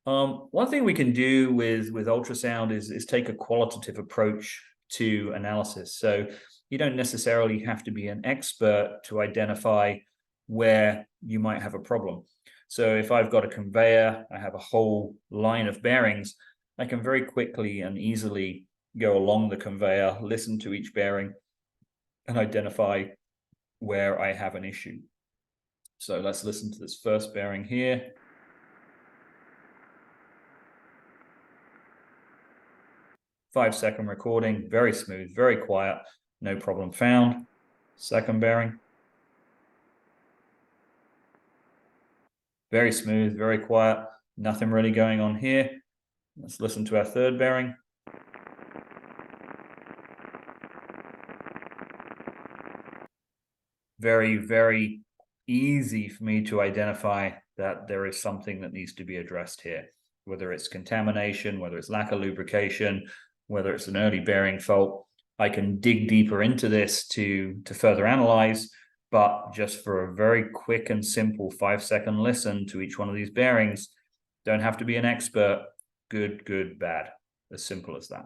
One thing we can do with ultrasound is take a qualitative approach to analysis. So you don't necessarily have to be an expert to identify where you might have a problem. So if I've got a conveyor, I have a whole line of bearings, I can very quickly and easily go along the conveyor, listen to each bearing, and identify where I have an issue. So let's listen to this first bearing here. Five-second recording, very smooth, very quiet, no problem found. Second bearing. Very smooth, very quiet, nothing really going on here. Let's listen to our third bearing. Very, very easy for me to identify that there is something that needs to be addressed here, whether it's contamination, whether it's lack of lubrication, whether it's an early bearing fault. I can dig deeper into this to further analyze, but just for a very quick and simple 5-second listen to each one of these bearings, don't have to be an expert. Good, bad, as simple as that.